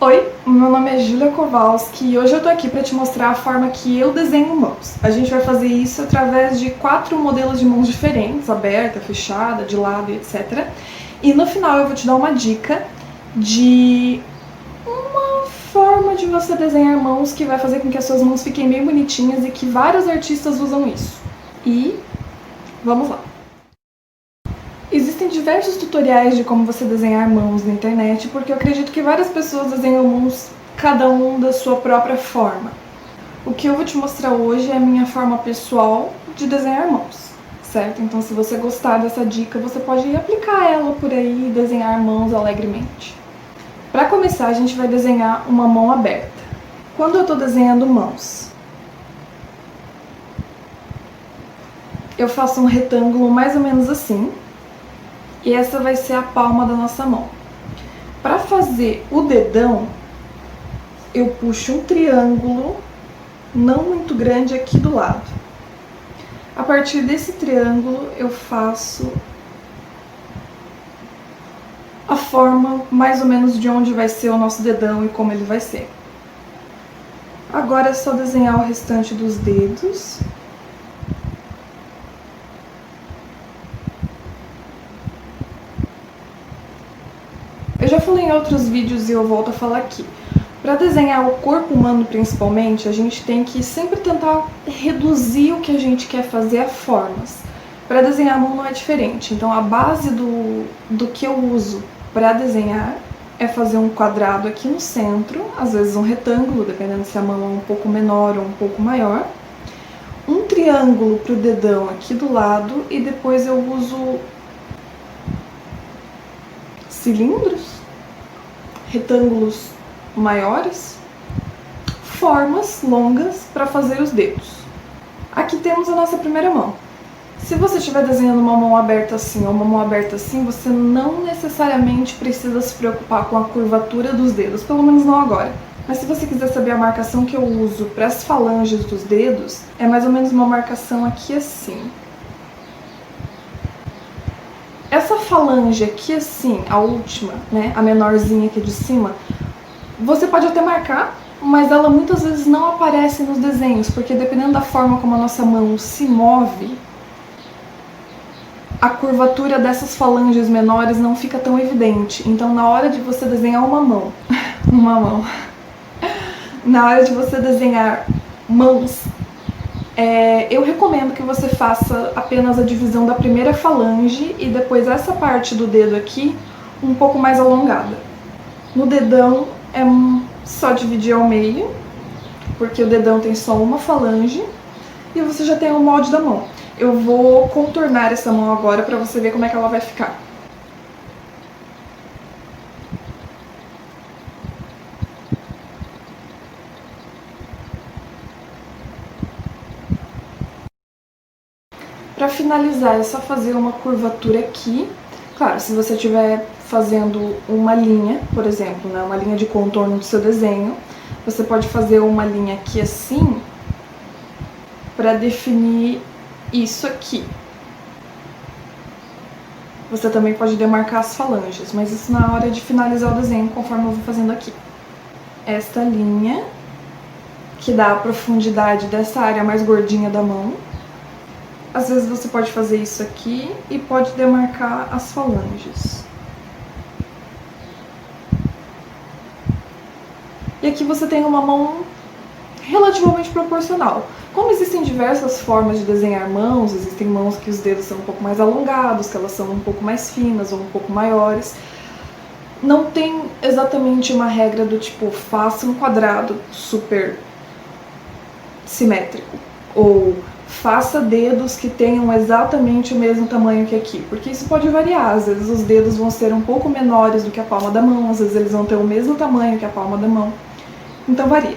Oi, meu nome é Julia Kowalski e hoje eu tô aqui para te mostrar a forma que eu desenho mãos. A gente vai fazer isso através de 4 modelos de mãos diferentes, aberta, fechada, de lado e etc. E no final eu vou te dar uma dica de uma forma de você desenhar mãos que vai fazer com que as suas mãos fiquem bem bonitinhas e que vários artistas usam isso. E vamos lá! Existem diversos tutoriais de como você desenhar mãos na internet, porque eu acredito que várias pessoas desenham mãos, cada um da sua própria forma. O que eu vou te mostrar hoje é a minha forma pessoal de desenhar mãos, certo? Então, se você gostar dessa dica, você pode aplicar ela por aí e desenhar mãos alegremente. Para começar, a gente vai desenhar uma mão aberta. Quando eu estou desenhando mãos, eu faço um retângulo mais ou menos assim. E essa vai ser a palma da nossa mão. Para fazer o dedão, eu puxo um triângulo não muito grande aqui do lado. A partir desse triângulo, eu faço a forma mais ou menos de onde vai ser o nosso dedão e como ele vai ser. Agora é só desenhar o restante dos dedos. Eu já falei em outros vídeos e eu volto a falar aqui. Para desenhar o corpo humano principalmente, a gente tem que sempre tentar reduzir o que a gente quer fazer a formas. Para desenhar a mão não é diferente, então a base do que eu uso para desenhar é fazer um quadrado aqui no centro, às vezes um retângulo, dependendo se a mão é um pouco menor ou um pouco maior, um triângulo para o dedão aqui do lado e depois eu uso cilindros, retângulos maiores, formas longas para fazer os dedos. Aqui temos a nossa primeira mão. Se você estiver desenhando uma mão aberta assim ou uma mão aberta assim, você não necessariamente precisa se preocupar com a curvatura dos dedos, pelo menos não agora. Mas se você quiser saber a marcação que eu uso para as falanges dos dedos, é mais ou menos uma marcação aqui assim. Essa falange aqui assim, a última, né, a menorzinha aqui de cima, você pode até marcar, mas ela muitas vezes não aparece nos desenhos, porque dependendo da forma como a nossa mão se move, a curvatura dessas falanges menores não fica tão evidente. Então, na hora de você desenhar uma mão, na hora de você desenhar mãos, eu recomendo que você faça apenas a divisão da primeira falange e depois essa parte do dedo aqui um pouco mais alongada. No dedão é só dividir ao meio, porque o dedão tem só uma falange e você já tem o molde da mão. Eu vou contornar essa mão agora para você ver como é que ela vai ficar. Para finalizar, é só fazer uma curvatura aqui. Claro, se você estiver fazendo uma linha, por exemplo, né, uma linha de contorno do seu desenho, você pode fazer uma linha aqui assim, para definir isso aqui. Você também pode demarcar as falanges, mas isso na hora de finalizar o desenho, conforme eu vou fazendo aqui. Esta linha, que dá a profundidade dessa área mais gordinha da mão. Às vezes você pode fazer isso aqui e pode demarcar as falanges. E aqui você tem uma mão relativamente proporcional. Como existem diversas formas de desenhar mãos, existem mãos que os dedos são um pouco mais alongados, que elas são um pouco mais finas ou um pouco maiores. Não tem exatamente uma regra do tipo, faça um quadrado super simétrico, ou faça dedos que tenham exatamente o mesmo tamanho que aqui, porque isso pode variar. Às vezes os dedos vão ser um pouco menores do que a palma da mão, às vezes eles vão ter o mesmo tamanho que a palma da mão, então varia.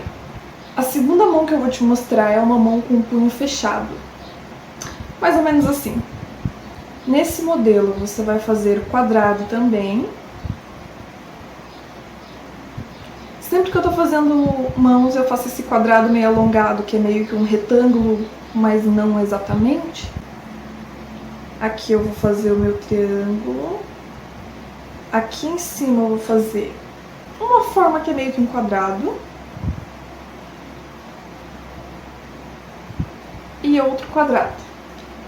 A segunda mão que eu vou te mostrar é uma mão com o punho fechado, mais ou menos assim. Nesse modelo você vai fazer quadrado também. Sempre que eu tô fazendo mãos eu faço esse quadrado meio alongado, que é meio que um retângulo, mas não exatamente. Aqui eu vou fazer o meu triângulo. Aqui em cima eu vou fazer uma forma que é meio que um quadrado e outro quadrado.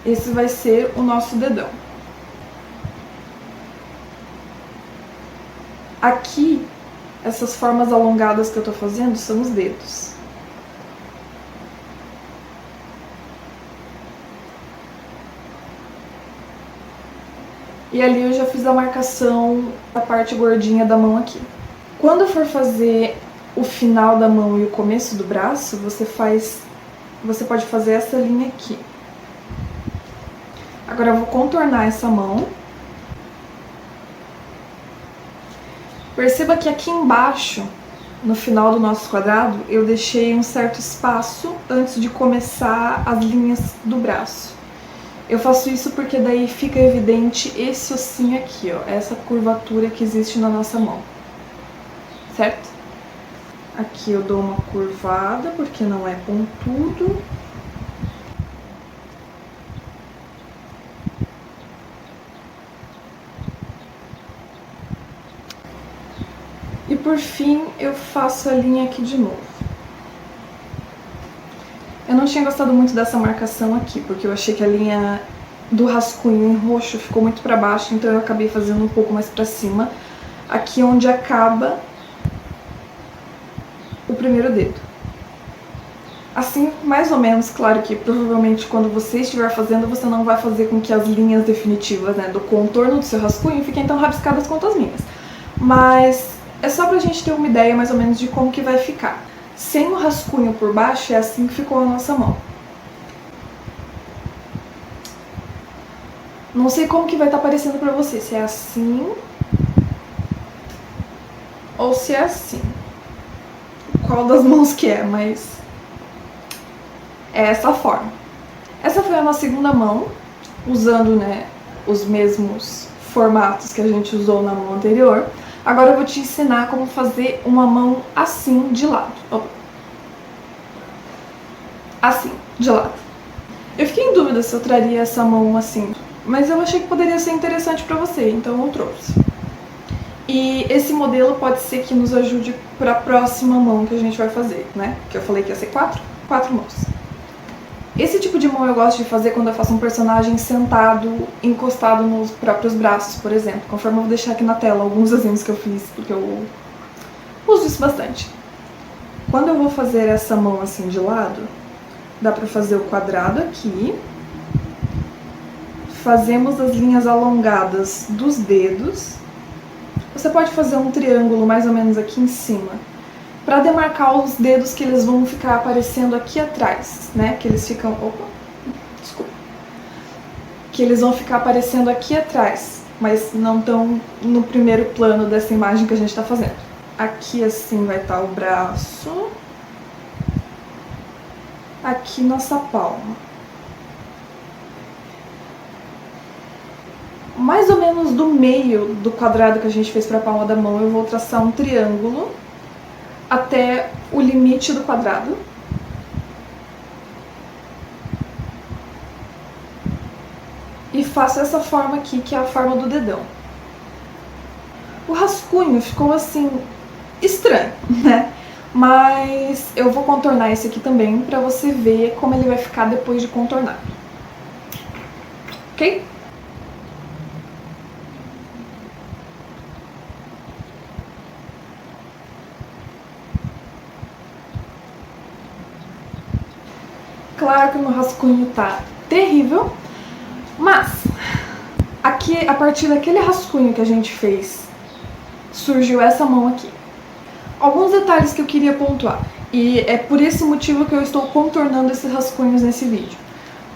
Esse vai ser o nosso dedão. Aqui, essas formas alongadas que eu tô fazendo são os dedos. E ali eu já fiz a marcação da parte gordinha da mão aqui. Quando for fazer o final da mão e o começo do braço, você pode fazer essa linha aqui. Agora eu vou contornar essa mão. Perceba que aqui embaixo, no final do nosso quadrado, eu deixei um certo espaço antes de começar as linhas do braço. Eu faço isso porque daí fica evidente esse ossinho aqui, ó, essa curvatura que existe na nossa mão, certo? Aqui eu dou uma curvada porque não é pontudo. E por fim eu faço a linha aqui de novo. Eu não tinha gostado muito dessa marcação aqui, porque eu achei que a linha do rascunho em roxo ficou muito pra baixo, então eu acabei fazendo um pouco mais pra cima, aqui onde acaba o primeiro dedo. Assim, mais ou menos, claro que provavelmente quando você estiver fazendo, você não vai fazer com que as linhas definitivas, né, do contorno do seu rascunho fiquem tão rabiscadas quanto as minhas. Mas é só pra gente ter uma ideia mais ou menos de como que vai ficar. Sem o rascunho por baixo, é assim que ficou a nossa mão. Não sei como que vai estar aparecendo pra você, se é assim ou se é assim. Qual das mãos que é, mas é essa forma. Essa foi a nossa segunda mão, usando, né, os mesmos formatos que a gente usou na mão anterior. Agora eu vou te ensinar como fazer uma mão assim de lado. Opa. Assim, de lado. Eu fiquei em dúvida se eu traria essa mão assim, mas eu achei que poderia ser interessante pra você, então eu trouxe. E esse modelo pode ser que nos ajude para a próxima mão que a gente vai fazer, né? Que eu falei que ia ser quatro mãos. Esse tipo de mão eu gosto de fazer quando eu faço um personagem sentado, encostado nos próprios braços, por exemplo. Conforme eu vou deixar aqui na tela alguns desenhos que eu fiz, porque eu uso isso bastante. Quando eu vou fazer essa mão assim de lado, dá pra fazer o quadrado aqui. Fazemos as linhas alongadas dos dedos. Você pode fazer um triângulo mais ou menos aqui em cima, para demarcar os dedos que eles vão ficar aparecendo aqui atrás, né? Que eles ficam... Opa! Desculpa. Que eles vão ficar aparecendo aqui atrás, mas não tão no primeiro plano dessa imagem que a gente está fazendo. Aqui assim vai estar o braço. Aqui nossa palma. Mais ou menos do meio do quadrado que a gente fez para a palma da mão, eu vou traçar um triângulo até o limite do quadrado. E faço essa forma aqui, que é a forma do dedão. O rascunho ficou assim, estranho, né? Mas eu vou contornar esse aqui também para você ver como ele vai ficar depois de contornar. Ok? Claro que o meu rascunho tá terrível, mas aqui, a partir daquele rascunho que a gente fez, surgiu essa mão aqui. Alguns detalhes que eu queria pontuar, e é por esse motivo que eu estou contornando esses rascunhos nesse vídeo.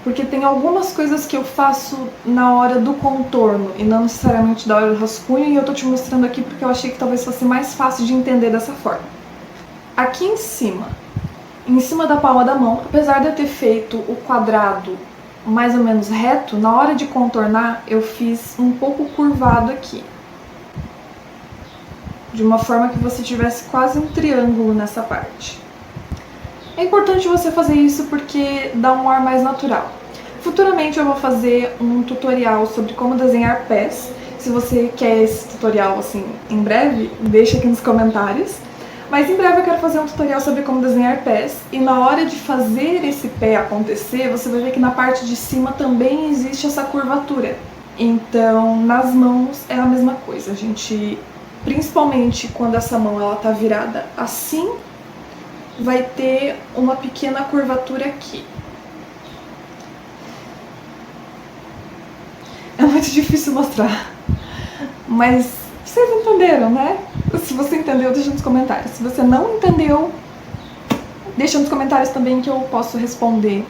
Porque tem algumas coisas que eu faço na hora do contorno e não necessariamente da hora do rascunho, e eu tô te mostrando aqui porque eu achei que talvez fosse mais fácil de entender dessa forma. Aqui em cima da palma da mão, apesar de eu ter feito o quadrado mais ou menos reto, na hora de contornar eu fiz um pouco curvado aqui. De uma forma que você tivesse quase um triângulo nessa parte. É importante você fazer isso porque dá um ar mais natural. Futuramente eu vou fazer um tutorial sobre como desenhar pés, Se você quer esse tutorial assim em breve, deixa aqui nos comentários. Mas em breve eu quero fazer um tutorial sobre como desenhar pés, e na hora de fazer esse pé acontecer, você vai ver que na parte de cima também existe essa curvatura. Então, nas mãos é a mesma coisa, a gente, principalmente quando essa mão ela tá virada assim, vai ter uma pequena curvatura aqui. É muito difícil mostrar, mas vocês entenderam, né? Se você entendeu, deixa nos comentários. Se você não entendeu, deixa nos comentários também que eu posso responder,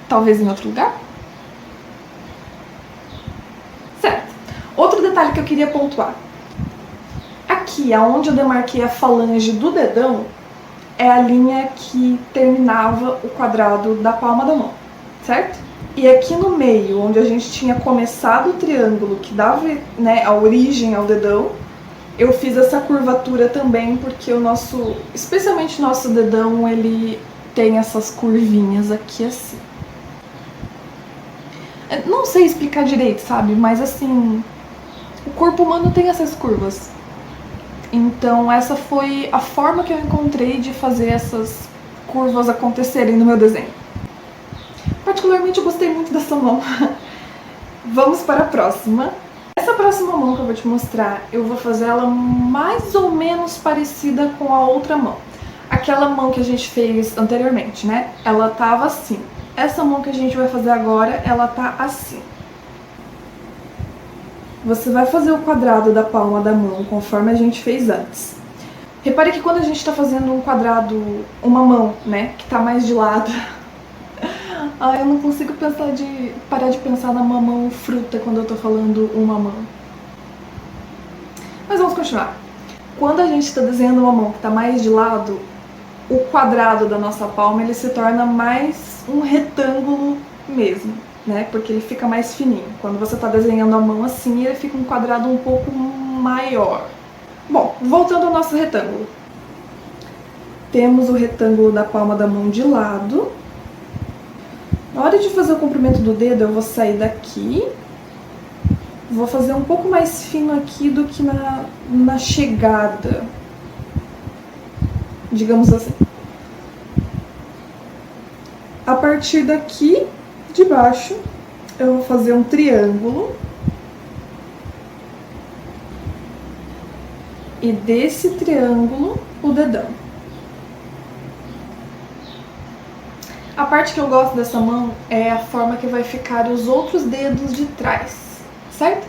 talvez em outro lugar. Certo. Outro detalhe que eu queria pontuar. Aqui, aonde eu demarquei a falange do dedão, é a linha que terminava o quadrado da palma da mão, certo? E aqui no meio, onde a gente tinha começado o triângulo que dava, né, a origem ao dedão, eu fiz essa curvatura também porque o nosso, especialmente o nosso dedão, ele tem essas curvinhas aqui assim. Não sei explicar direito, sabe? Mas assim, o corpo humano tem essas curvas. Então essa foi a forma que eu encontrei de fazer essas curvas acontecerem no meu desenho. Particularmente eu gostei muito dessa mão. Vamos para a próxima. Essa próxima mão que eu vou te mostrar, eu vou fazer ela mais ou menos parecida com a outra mão. Aquela mão que a gente fez anteriormente, né? Ela tava assim. Essa mão que a gente vai fazer agora, ela tá assim. Você vai fazer o quadrado da palma da mão conforme a gente fez antes. Repare que quando a gente tá fazendo um quadrado, uma mão, né, que tá mais de lado... eu não consigo parar de pensar na mamão fruta quando eu tô falando uma mão. Mas vamos continuar. Quando a gente está desenhando uma mão que está mais de lado, o quadrado da nossa palma ele se torna mais um retângulo mesmo, né? Porque ele fica mais fininho. Quando você está desenhando a mão assim, ele fica um quadrado um pouco maior. Bom, voltando ao nosso retângulo. Temos o retângulo da palma da mão de lado. Na hora de fazer o comprimento do dedo, eu vou sair daqui, vou fazer um pouco mais fino aqui do que na chegada, digamos assim. A partir daqui, de baixo, eu vou fazer um triângulo. E desse triângulo, o dedão. A parte que eu gosto dessa mão é a forma que vai ficar os outros dedos de trás, certo?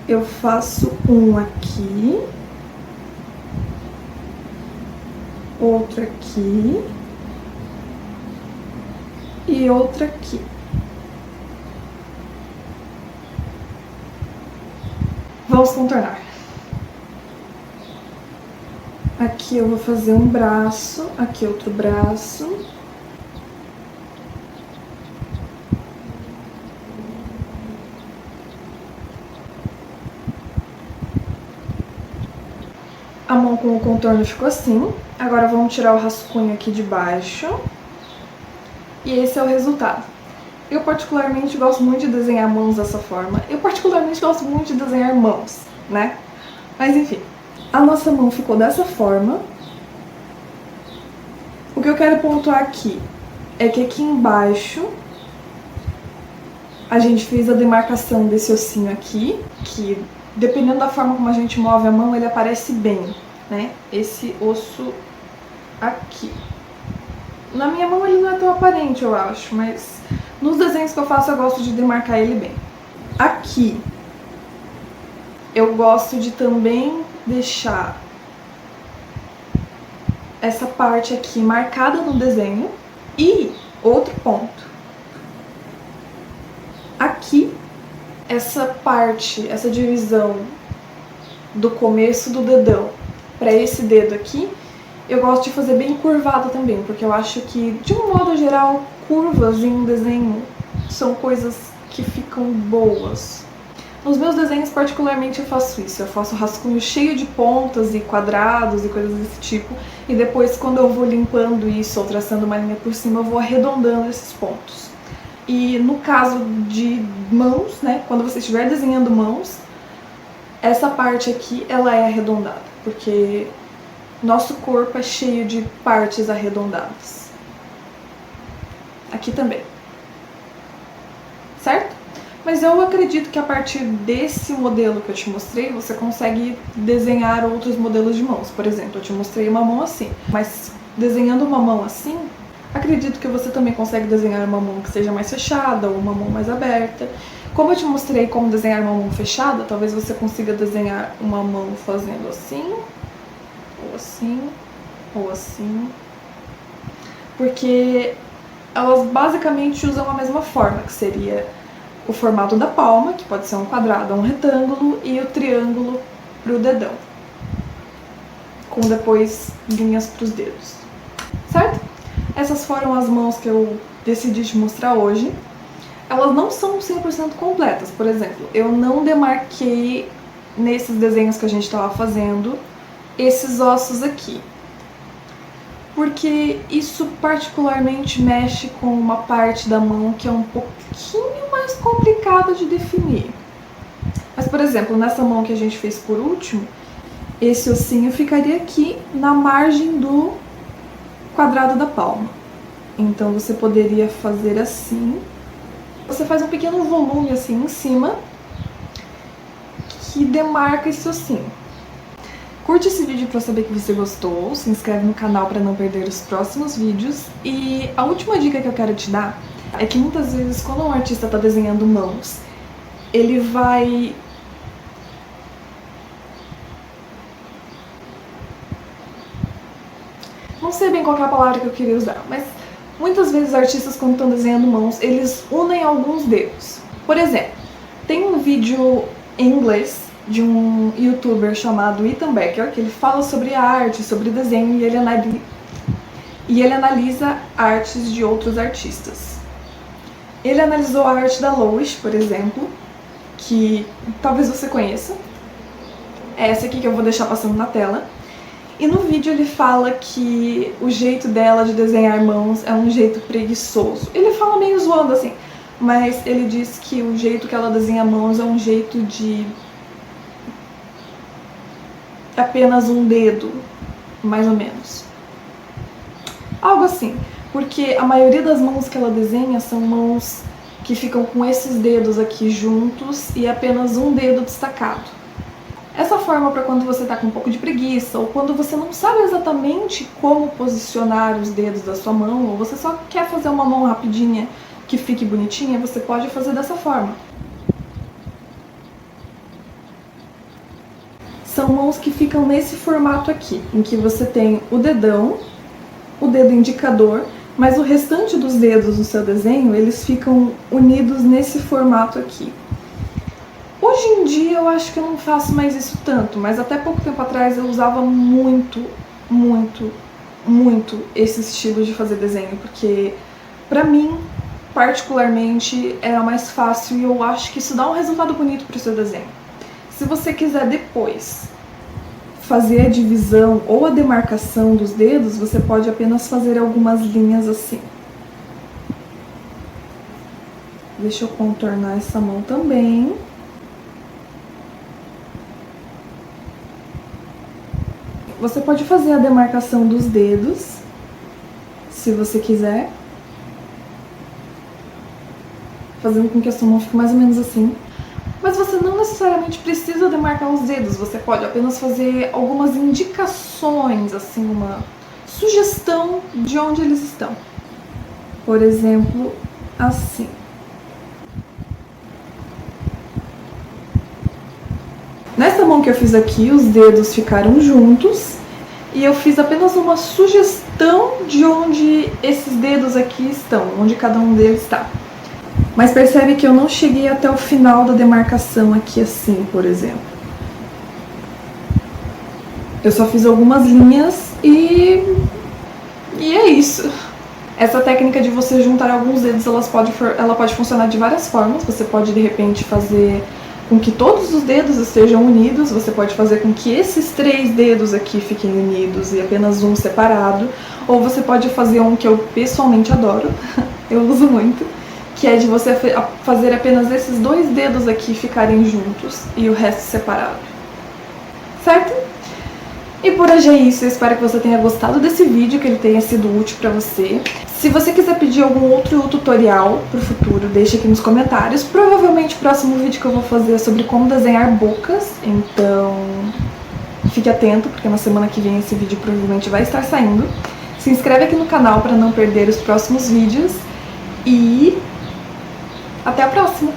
Eu faço um aqui, outro aqui e outro aqui. Vamos contornar. Aqui eu vou fazer um braço, aqui outro braço. A mão com o contorno ficou assim. Agora vamos tirar o rascunho aqui de baixo. E esse é o resultado. Eu particularmente gosto muito de desenhar mãos dessa forma. Eu particularmente gosto muito de desenhar mãos, né? Mas enfim. A nossa mão ficou dessa forma. O que eu quero pontuar aqui é que aqui embaixo a gente fez a demarcação desse ossinho aqui, que dependendo da forma como a gente move a mão, ele aparece bem, né? Esse osso aqui. Na minha mão ele não é tão aparente, eu acho, mas nos desenhos que eu faço eu gosto de demarcar ele bem. Aqui eu gosto de também deixar essa parte aqui marcada no desenho. E outro ponto, aqui essa parte, essa divisão do começo do dedão para esse dedo aqui, eu gosto de fazer bem curvado também, porque eu acho que, de um modo geral, curvas em um desenho são coisas que ficam boas. Nos meus desenhos, particularmente, eu faço isso. Eu faço rascunho cheio de pontas e quadrados e coisas desse tipo. E depois, quando eu vou limpando isso ou traçando uma linha por cima, eu vou arredondando esses pontos. E no caso de mãos, né, quando você estiver desenhando mãos, essa parte aqui ela é arredondada, porque nosso corpo é cheio de partes arredondadas. Aqui também. Certo? Mas eu acredito que a partir desse modelo que eu te mostrei, você consegue desenhar outros modelos de mãos. Por exemplo, eu te mostrei uma mão assim, mas desenhando uma mão assim, acredito que você também consegue desenhar uma mão que seja mais fechada ou uma mão mais aberta. Como eu te mostrei como desenhar uma mão fechada, talvez você consiga desenhar uma mão fazendo assim, ou assim, ou assim. Porque elas basicamente usam a mesma forma, que seria o formato da palma, que pode ser um quadrado ou um retângulo, e o triângulo para o dedão, com depois linhas para os dedos, certo? Essas foram as mãos que eu decidi te mostrar hoje. Elas não são 100% completas, por exemplo, eu não demarquei nesses desenhos que a gente estava fazendo esses ossos aqui, porque isso particularmente mexe com uma parte da mão que é um pouquinho mais complicada de definir. Mas, por exemplo, nessa mão que a gente fez por último, esse ossinho ficaria aqui na margem do quadrado da palma. Então você poderia fazer assim. Você faz um pequeno volume assim em cima que demarca esse ossinho. Curte esse vídeo para saber que você gostou, se inscreve no canal para não perder os próximos vídeos. E a última dica que eu quero te dar é que muitas vezes quando um artista está desenhando mãos, ele vai não sei bem qual é a palavra que eu queria usar, mas muitas vezes artistas quando estão desenhando mãos, eles unem alguns dedos. Por exemplo, tem um vídeo em inglês de um youtuber chamado Ethan Becker, que ele fala sobre arte, sobre desenho, e ele analisa artes de outros artistas. Ele analisou a arte da Lois, por exemplo, que talvez você conheça. É essa aqui que eu vou deixar passando na tela. E no vídeo ele fala que o jeito dela de desenhar mãos é um jeito preguiçoso. Ele fala meio zoando assim, mas ele diz que o jeito que ela desenha mãos é um jeito de apenas um dedo, mais ou menos. Algo assim, porque a maioria das mãos que ela desenha são mãos que ficam com esses dedos aqui juntos e apenas um dedo destacado. Essa forma para quando você está com um pouco de preguiça, ou quando você não sabe exatamente como posicionar os dedos da sua mão, ou você só quer fazer uma mão rapidinha que fique bonitinha, você pode fazer dessa forma. São mãos que ficam nesse formato aqui, em que você tem o dedão, o dedo indicador, mas o restante dos dedos do seu desenho, eles ficam unidos nesse formato aqui. Hoje em dia eu acho que eu não faço mais isso tanto, mas até pouco tempo atrás eu usava muito esse estilo de fazer desenho, porque pra mim, particularmente, era mais fácil e eu acho que isso dá um resultado bonito pro seu desenho. Se você quiser depois fazer a divisão ou a demarcação dos dedos, você pode apenas fazer algumas linhas assim. Deixa eu contornar essa mão também. Você pode fazer a demarcação dos dedos, se você quiser, fazendo com que a sua mão fique mais ou menos assim. Mas você não necessariamente precisa demarcar os dedos, você pode apenas fazer algumas indicações, assim, uma sugestão de onde eles estão. Por exemplo, assim. Nessa mão que eu fiz aqui, os dedos ficaram juntos e eu fiz apenas uma sugestão de onde esses dedos aqui estão, onde cada um deles está. Mas percebe que eu não cheguei até o final da demarcação aqui assim, por exemplo. Eu só fiz algumas linhas e é isso. Essa técnica de você juntar alguns dedos, ela pode funcionar de várias formas. Você pode, de repente, fazer com que todos os dedos estejam unidos. Você pode fazer com que esses 3 dedos aqui fiquem unidos e apenas um separado. Ou você pode fazer um que eu pessoalmente adoro, eu uso muito, que é de você fazer apenas esses 2 dedos aqui ficarem juntos e o resto separado, certo? E por hoje é isso, eu espero que você tenha gostado desse vídeo, que ele tenha sido útil pra você. Se você quiser pedir algum outro tutorial pro futuro, deixa aqui nos comentários. Provavelmente o próximo vídeo que eu vou fazer é sobre como desenhar bocas, então fique atento, porque na semana que vem esse vídeo provavelmente vai estar saindo. Se inscreve aqui no canal para não perder os próximos vídeos e até a próxima!